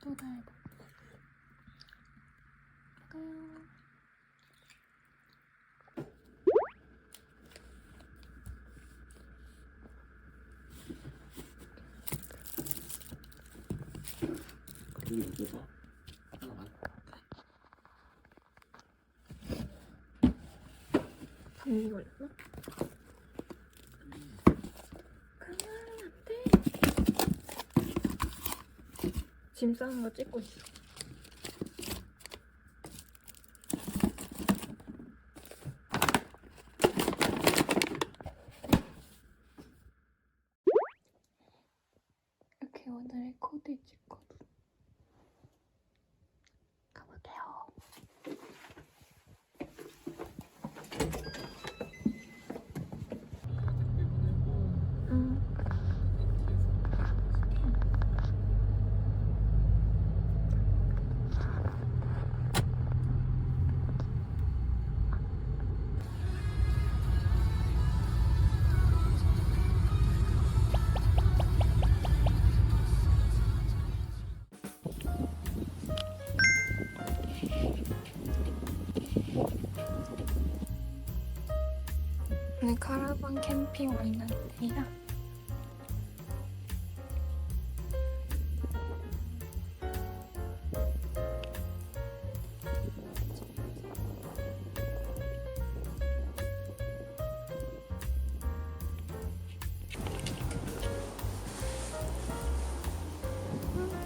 또 달고 갈까요? 여기 어디서? 하나만. 감기 걸렸나? 그냥 안돼. 짐 싸는 거 찍고 있어. 이렇게 오늘의 코디 찍거든. 가볼게요. 오늘 카라반 캠핑 왔는데요.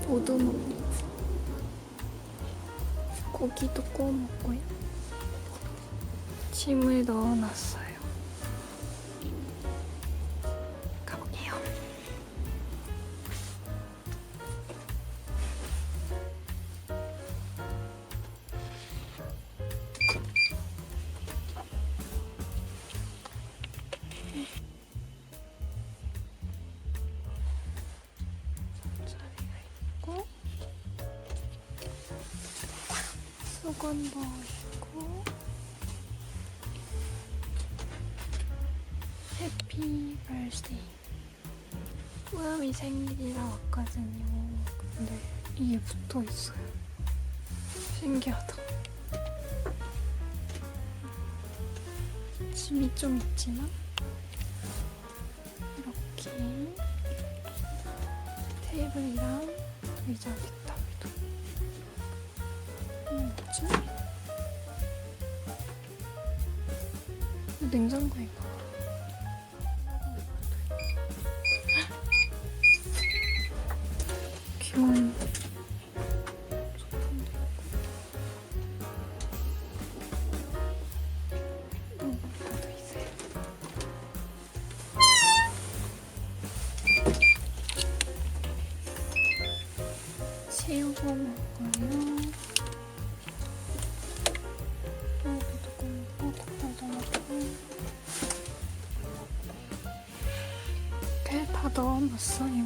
오두먹 고기도 구워 먹고요. 짐을 넣어놨어요. 가볼게요. 자리가 있고 수건도 있고 해피 벌스데이 뿌염이 생일이라 왔거든요. 근데 이게 붙어있어요. 신기하다. 짐이 좀 있지만 이렇게 테이블이랑 의자 뒷담도 뭐지? 이거 냉장고인가? 귀여운 소품도 있고 나도 있어요. 새우고 먹고요. 여기도 구워 먹고 닭발도 먹고 이렇게 다 넣어놨어요.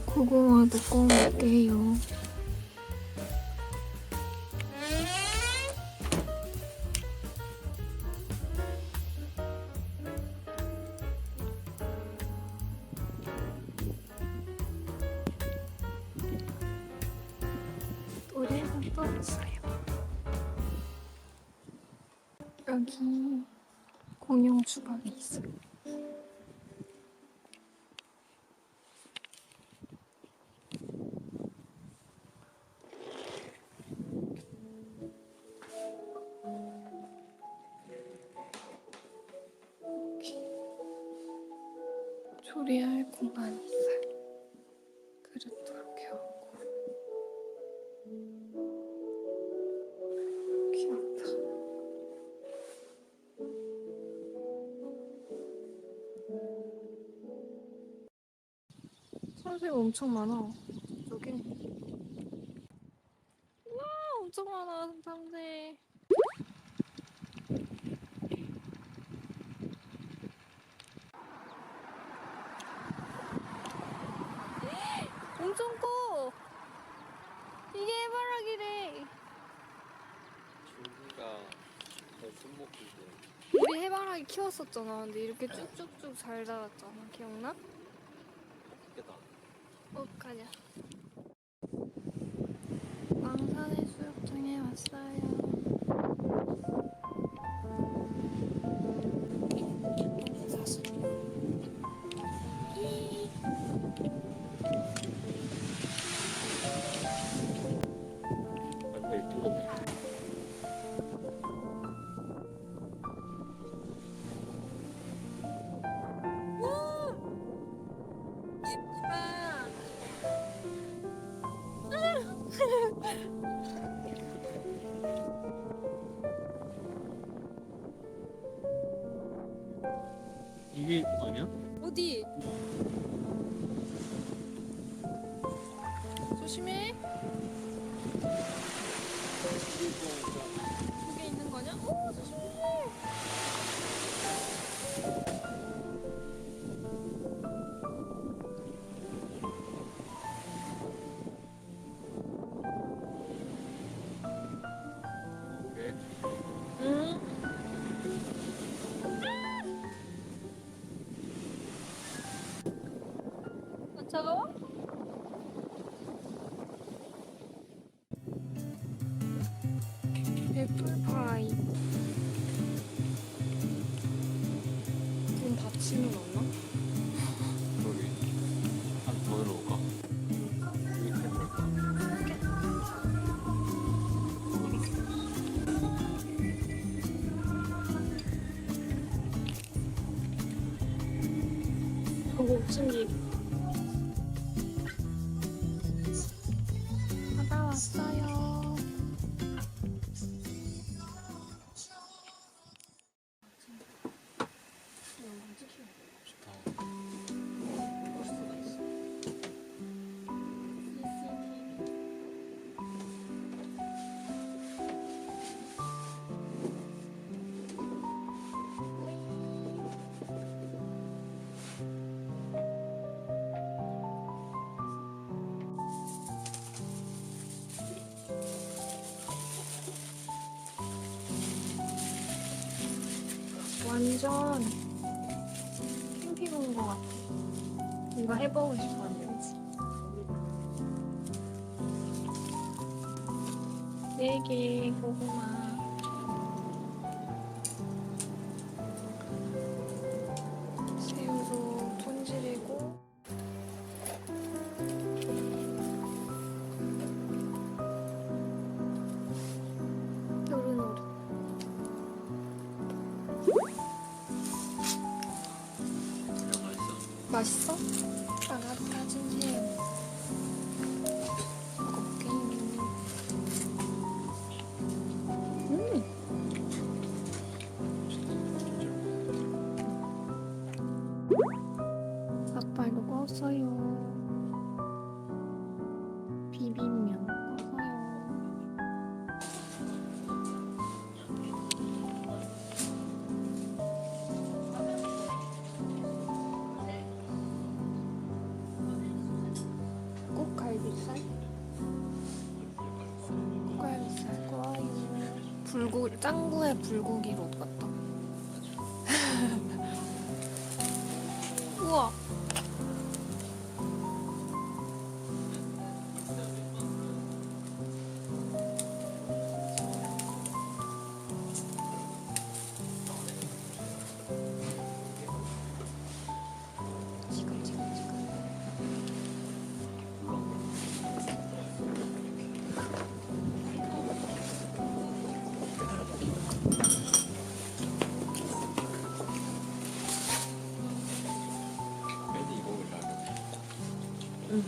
고구마도 구워 먹게요. 노래가 떠있어요. 여기 공용 주방이 있어요. 요리할 공간이 있어요. 그릇도 이렇게 하고. 귀엽다. 참새가 엄청 많아. 저기. 우와, 엄청 많아, 참새. 엄청 커! 이게 해바라기래. 준비가 손목인데. 우리 해바라기 키웠었잖아. 근데 이렇게 쭉쭉쭉 잘 자랐잖아. 기억나? 깨다. 가자. 왕산의 수욕장에 왔어요. 빨리 뜨거워. 이게 아니야? 어디? 조심해. 저기 있는 거냐? 오, 조심해. 그래. 응. 안 차가워? 애플파이. 돈 받치는 없나? 여기 한 더 들어올까? 여기 해볼까? 고급진기. 바다 왔어요. 좋다. 버스가 있어. 완전 캠핑 온 것 같아. 이거 해보고 싶었는데. 네개 고구마. 새우도 손질이고. 노릇노릇. 그냥 맛있어. 맛있어? 아가타진 새우. 먹어볼게. 아빠 이거 꺼서요. 비빔면 꺼서요. 꽃갈비살? 꽃갈비살 좋아요. 짱구의 불고기로 같다. 우와. 지금. 응.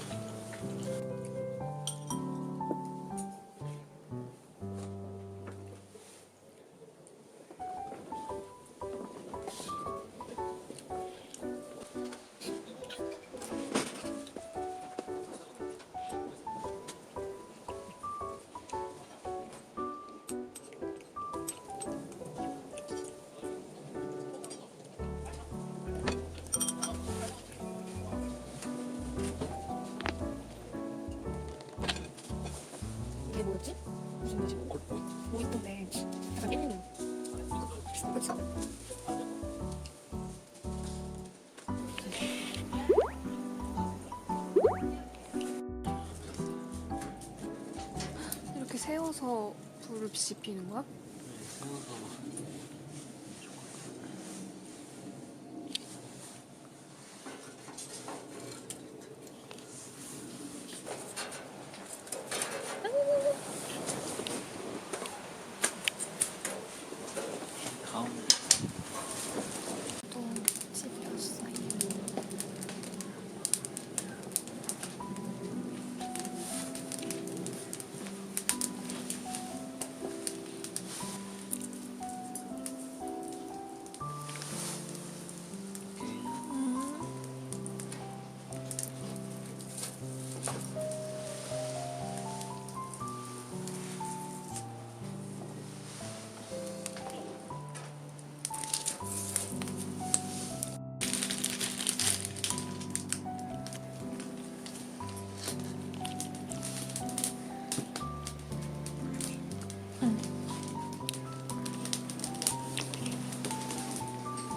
이게 뭐지? 무슨 맛이야? 뭐 있던데? 약간 깻잎. 그쵸? 이렇게 세워서 불을 지피는 거야? 세워서 가운데 또 집이었어요.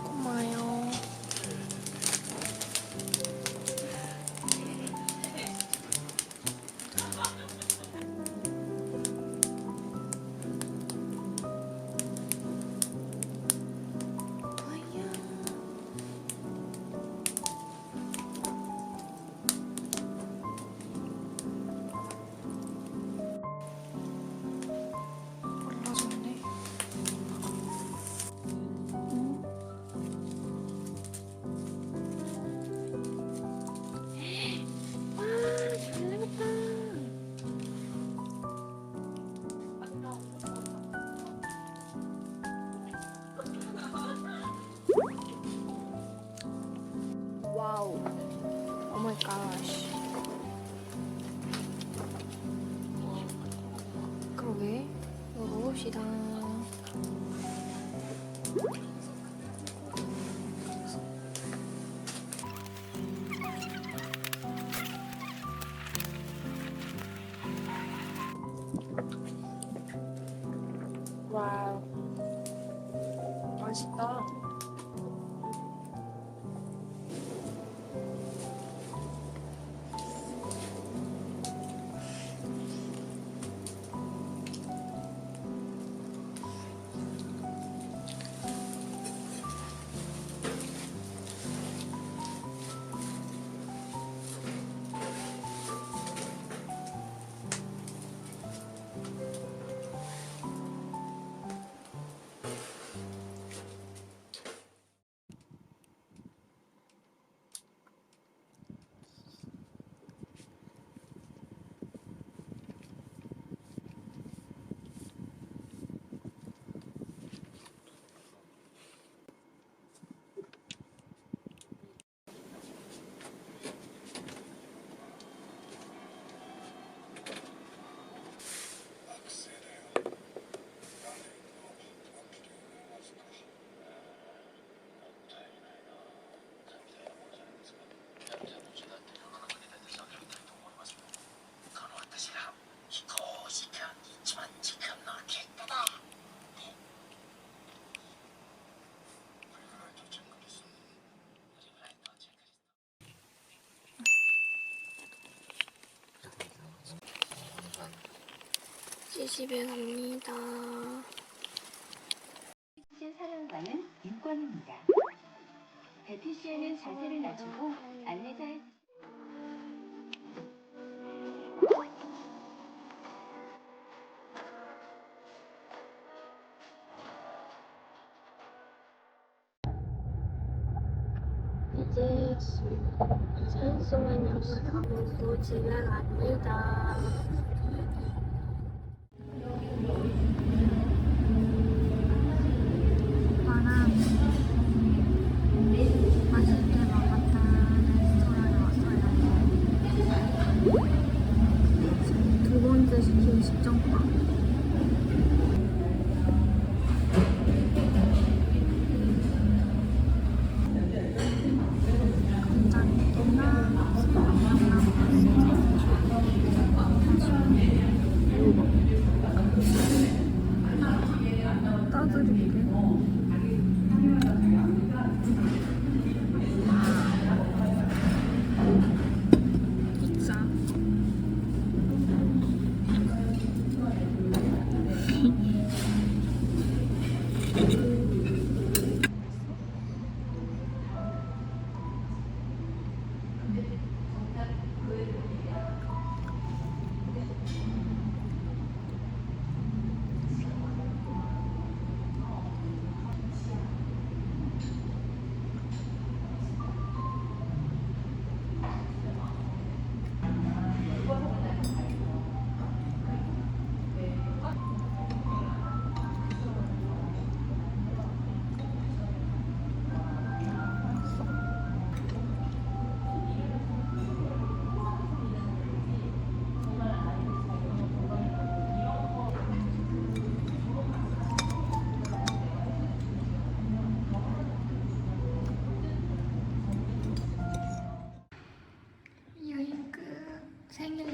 고마워요. 몰라줬네. 와, 잘 나갔다. 와우. 오 마이 갓. 그러게. 이거 먹읍시다. 와우. 맛있다. 집에 갑니다. 사랑과는 인권입니다. 배티시에는 자세를 낮추고 안내자의 이제 잠시만요. 또 집에 갑니다. 오빠랑 맛있게 먹었던 레스토랑에 왔어요. 두 번째 시킨 식정빵. 따드릴게. 피자. 여행 끝. 생일